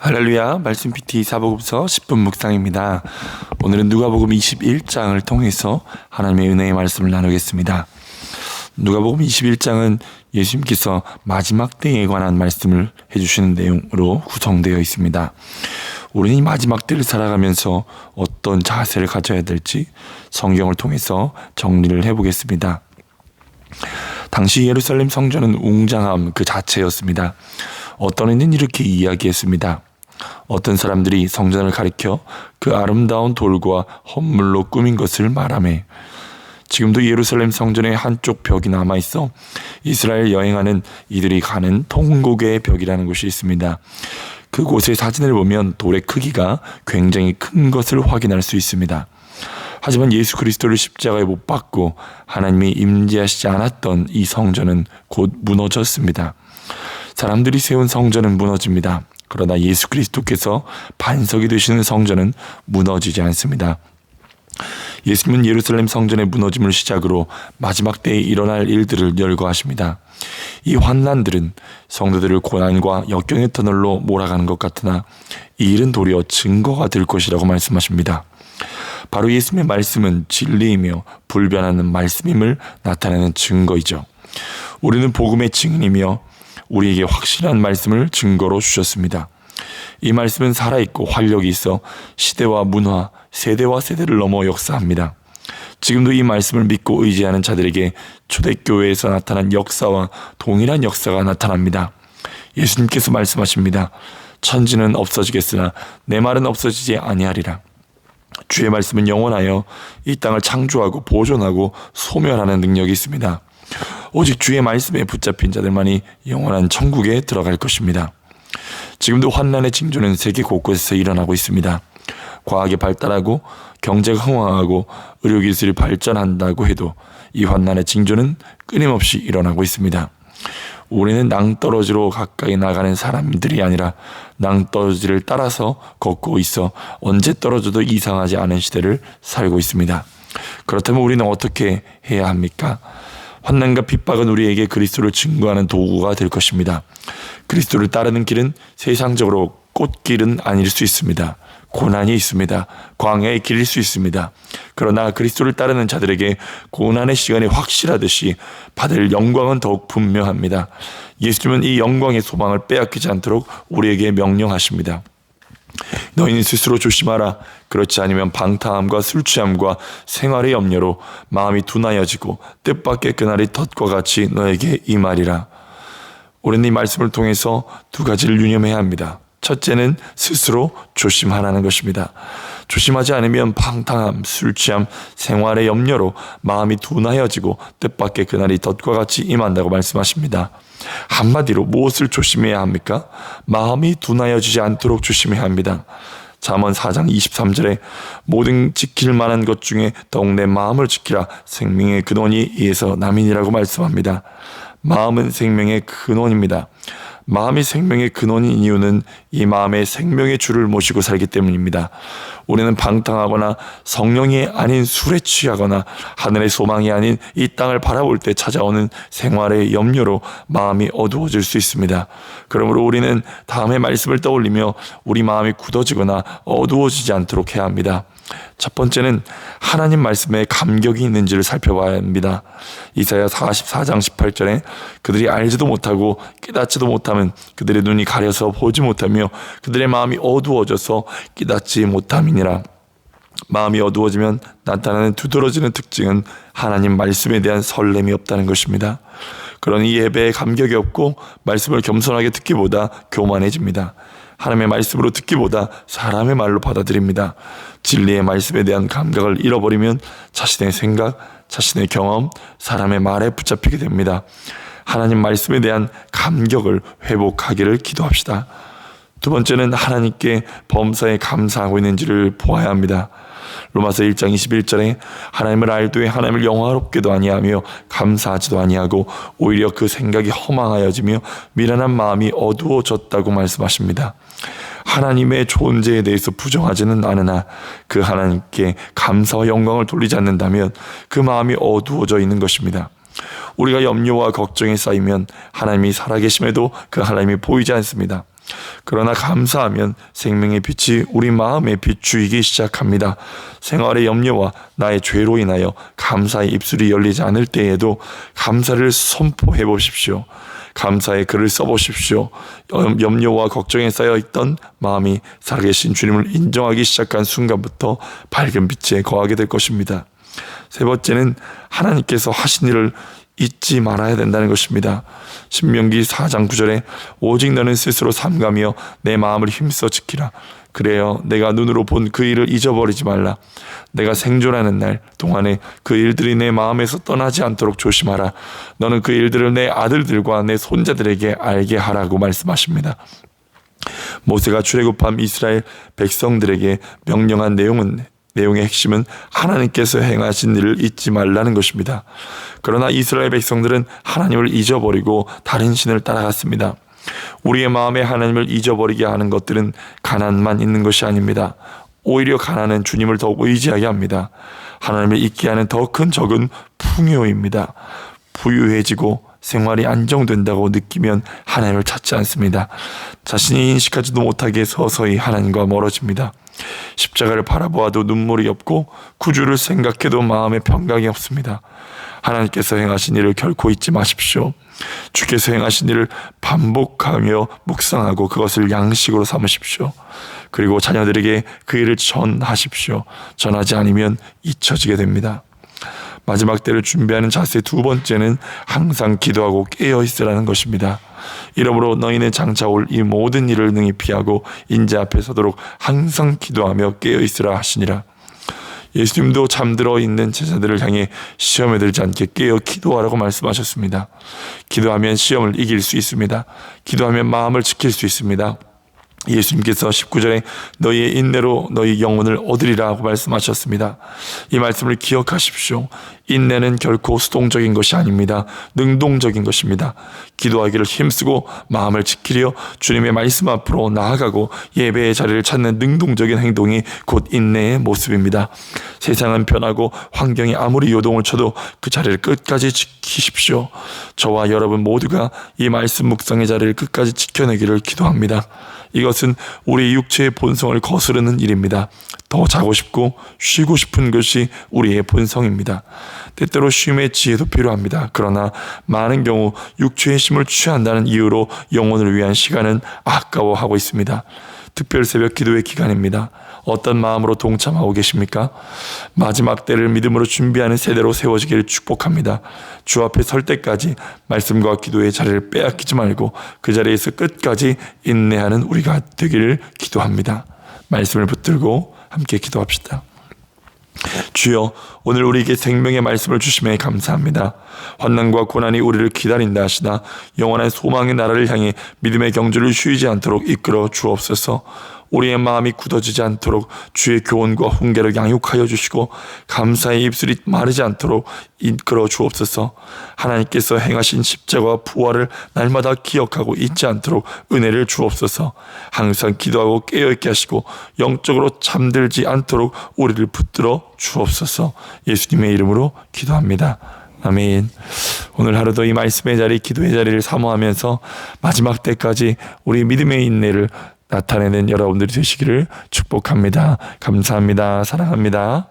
할렐루야, 말씀 PT 사복음서 10분 묵상입니다. 오늘은 누가복음 21장을 통해서 하나님의 은혜의 말씀을 나누겠습니다. 누가복음 21장은 예수님께서 마지막 때에 관한 말씀을 해주시는 내용으로 구성되어 있습니다. 우리는 이 마지막 때를 살아가면서 어떤 자세를 가져야 될지 성경을 통해서 정리를 해보겠습니다. 당시 예루살렘 성전은 웅장함 그 자체였습니다. 어떤 이는 이렇게 이야기했습니다. 어떤 사람들이 성전을 가리켜 그 아름다운 돌과 헌물로 꾸민 것을 말하매, 지금도 예루살렘 성전의 한쪽 벽이 남아있어 이스라엘 여행하는 이들이 가는 통곡의 벽이라는 곳이 있습니다. 그곳의 사진을 보면 돌의 크기가 굉장히 큰 것을 확인할 수 있습니다. 하지만 예수 그리스도를 십자가에 못 박고 하나님이 임재하시지 않았던 이 성전은 곧 무너졌습니다. 사람들이 세운 성전은 무너집니다. 그러나 예수 그리스도께서 반석이 되시는 성전은 무너지지 않습니다. 예수님은 예루살렘 성전의 무너짐을 시작으로 마지막 때에 일어날 일들을 열거하십니다. 이 환난들은 성도들을 고난과 역경의 터널로 몰아가는 것 같으나 이 일은 도리어 증거가 될 것이라고 말씀하십니다. 바로 예수님의 말씀은 진리이며 불변하는 말씀임을 나타내는 증거이죠. 우리는 복음의 증인이며 우리에게 확실한 말씀을 증거로 주셨습니다. 이 말씀은 살아있고 활력이 있어 시대와 문화, 세대와 세대를 넘어 역사합니다. 지금도 이 말씀을 믿고 의지하는 자들에게 초대교회에서 나타난 역사와 동일한 역사가 나타납니다. 예수님께서 말씀하십니다. 천지는 없어지겠으나 내 말은 없어지지 아니하리라. 주의 말씀은 영원하여 이 땅을 창조하고 보존하고 소멸하는 능력이 있습니다. 오직 주의 말씀에 붙잡힌 자들만이 영원한 천국에 들어갈 것입니다. 지금도 환난의 징조는 세계 곳곳에서 일어나고 있습니다. 과학이 발달하고 경제가 흥황하고 의료기술이 발전한다고 해도 이 환난의 징조는 끊임없이 일어나고 있습니다. 우리는 낭떠러지로 가까이 나가는 사람들이 아니라 낭떠러지를 따라서 걷고 있어 언제 떨어져도 이상하지 않은 시대를 살고 있습니다. 그렇다면 우리는 어떻게 해야 합니까? 환난과 핍박은 우리에게 그리스도를 증거하는 도구가 될 것입니다. 그리스도를 따르는 길은 세상적으로 꽃길은 아닐 수 있습니다. 고난이 있습니다. 광야의 길일 수 있습니다. 그러나 그리스도를 따르는 자들에게 고난의 시간이 확실하듯이 받을 영광은 더욱 분명합니다. 예수님은 이 영광의 소망을 빼앗기지 않도록 우리에게 명령하십니다. 너희는 스스로 조심하라. 그렇지 않으면 방탕함과 술취함과 생활의 염려로 마음이 둔하여지고 뜻밖의 그날이 덫과 같이 너에게 임하리라. 우리는 이 말씀을 통해서 두 가지를 유념해야 합니다. 첫째는 스스로 조심하라는 것입니다. 조심하지 않으면 방탕함, 술취함, 생활의 염려로 마음이 둔하여지고 뜻밖의 그날이 덫과 같이 임한다고 말씀하십니다. 한마디로 무엇을 조심해야 합니까? 마음이 둔하여지지 않도록 조심해야 합니다. 잠언 4장 23절에 모든 지킬 만한 것 중에 더욱 내 마음을 지키라. 생명의 근원이 이에서 남이니라고 말씀합니다. 마음은 생명의 근원입니다. 마음이 생명의 근원인 이유는 이 마음에 생명의 주를 모시고 살기 때문입니다. 우리는 방탕하거나 성령이 아닌 술에 취하거나 하늘의 소망이 아닌 이 땅을 바라볼 때 찾아오는 생활의 염려로 마음이 어두워질 수 있습니다. 그러므로 우리는 다음의 말씀을 떠올리며 우리 마음이 굳어지거나 어두워지지 않도록 해야 합니다. 첫 번째는 하나님 말씀에 감격이 있는지를 살펴봐야 합니다. 이사야 44장 18절에 그들이 알지도 못하고 깨닫지도 못하면 그들의 눈이 가려서 보지 못하며 그들의 마음이 어두워져서 깨닫지 못함이니라. 마음이 어두워지면 나타나는 두드러지는 특징은 하나님 말씀에 대한 설렘이 없다는 것입니다. 그러니 예배에 감격이 없고 말씀을 겸손하게 듣기보다 교만해집니다. 하나님의 말씀으로 듣기보다 사람의 말로 받아들입니다. 진리의 말씀에 대한 감각을 잃어버리면 자신의 생각, 자신의 경험, 사람의 말에 붙잡히게 됩니다. 하나님 말씀에 대한 감격을 회복하기를 기도합시다. 두 번째는 하나님께 범사에 감사하고 있는지를 보아야 합니다. 로마서 1장 21절에 하나님을 알되 하나님을 영화롭게도 아니하며 감사하지도 아니하고 오히려 그 생각이 허망하여지며 미련한 마음이 어두워졌다고 말씀하십니다. 하나님의 존재에 대해서 부정하지는 않으나 그 하나님께 감사와 영광을 돌리지 않는다면 그 마음이 어두워져 있는 것입니다. 우리가 염려와 걱정에 쌓이면 하나님이 살아계심에도 그 하나님이 보이지 않습니다. 그러나 감사하면 생명의 빛이 우리 마음에 비추이기 시작합니다. 생활의 염려와 나의 죄로 인하여 감사의 입술이 열리지 않을 때에도 감사를 선포해 보십시오. 감사의 글을 써보십시오. 염려와 걱정에 쌓여있던 마음이 살아계신 주님을 인정하기 시작한 순간부터 밝은 빛에 거하게 될 것입니다. 세 번째는 하나님께서 하신 일을 잊지 말아야 된다는 것입니다. 신명기 4장 9절에 오직 너는 스스로 삼가며 내 마음을 힘써 지키라. 그래요, 내가 눈으로 본 그 일을 잊어버리지 말라. 내가 생존하는 날 동안에 그 일들이 내 마음에서 떠나지 않도록 조심하라. 너는 그 일들을 내 아들들과 내 손자들에게 알게 하라고 말씀하십니다. 모세가 출애굽한 이스라엘 백성들에게 명령한 내용의 핵심은 하나님께서 행하신 일을 잊지 말라는 것입니다. 그러나 이스라엘 백성들은 하나님을 잊어버리고 다른 신을 따라갔습니다. 우리의 마음에 하나님을 잊어버리게 하는 것들은 가난만 있는 것이 아닙니다. 오히려 가난은 주님을 더욱 의지하게 합니다. 하나님을 잊게 하는 더 큰 적은 풍요입니다. 부유해지고 생활이 안정된다고 느끼면 하나님을 찾지 않습니다. 자신이 인식하지도 못하게 서서히 하나님과 멀어집니다. 십자가를 바라보아도 눈물이 없고 구주를 생각해도 마음에 평강이 없습니다. 하나님께서 행하신 일을 결코 잊지 마십시오. 주께서 행하신 일을 반복하며 묵상하고 그것을 양식으로 삼으십시오. 그리고 자녀들에게 그 일을 전하십시오. 전하지 않으면 잊혀지게 됩니다. 마지막 때를 준비하는 자세 두 번째는 항상 기도하고 깨어있으라는 것입니다. 이러므로 너희는 장차 올 이 모든 일을 능히 피하고 인자 앞에 서도록 항상 기도하며 깨어있으라 하시니라. 예수님도 잠들어 있는 제자들을 향해 시험에 들지 않게 깨어 기도하라고 말씀하셨습니다. 기도하면 시험을 이길 수 있습니다. 기도하면 마음을 지킬 수 있습니다. 예수님께서 19절에 너희의 인내로 너희 영혼을 얻으리라 하고 말씀하셨습니다. 이 말씀을 기억하십시오. 인내는 결코 수동적인 것이 아닙니다. 능동적인 것입니다. 기도하기를 힘쓰고 마음을 지키려 주님의 말씀 앞으로 나아가고 예배의 자리를 찾는 능동적인 행동이 곧 인내의 모습입니다. 세상은 변하고 환경이 아무리 요동을 쳐도 그 자리를 끝까지 지키십시오. 저와 여러분 모두가 이 말씀 묵상의 자리를 끝까지 지켜내기를 기도합니다. 이것은 우리 육체의 본성을 거스르는 일입니다. 더 자고 싶고 쉬고 싶은 것이 우리의 본성입니다. 때때로 쉼의 지혜도 필요합니다. 그러나 많은 경우 육체의 힘을 취한다는 이유로 영혼을 위한 시간은 아까워하고 있습니다. 특별 새벽 기도의 기간입니다. 어떤 마음으로 동참하고 계십니까? 마지막 때를 믿음으로 준비하는 세대로 세워지기를 축복합니다. 주 앞에 설 때까지 말씀과 기도의 자리를 빼앗기지 말고 그 자리에서 끝까지 인내하는 우리가 되기를 기도합니다. 말씀을 붙들고 함께 기도합시다. 주여, 오늘 우리에게 생명의 말씀을 주심에 감사합니다. 환난과 고난이 우리를 기다린다 하시나 영원한 소망의 나라를 향해 믿음의 경주를 쉬지 않도록 이끌어 주옵소서. 우리의 마음이 굳어지지 않도록 주의 교훈과 훈계를 양육하여 주시고 감사의 입술이 마르지 않도록 이끌어 주옵소서. 하나님께서 행하신 십자가와 부활을 날마다 기억하고 잊지 않도록 은혜를 주옵소서. 항상 기도하고 깨어있게 하시고 영적으로 잠들지 않도록 우리를 붙들어 주옵소서. 예수님의 이름으로 기도합니다. 아멘. 오늘 하루도 이 말씀의 자리, 기도의 자리를 사모하면서 마지막 때까지 우리 믿음의 인내를 나타내는 여러분들이 되시기를 축복합니다. 감사합니다. 사랑합니다.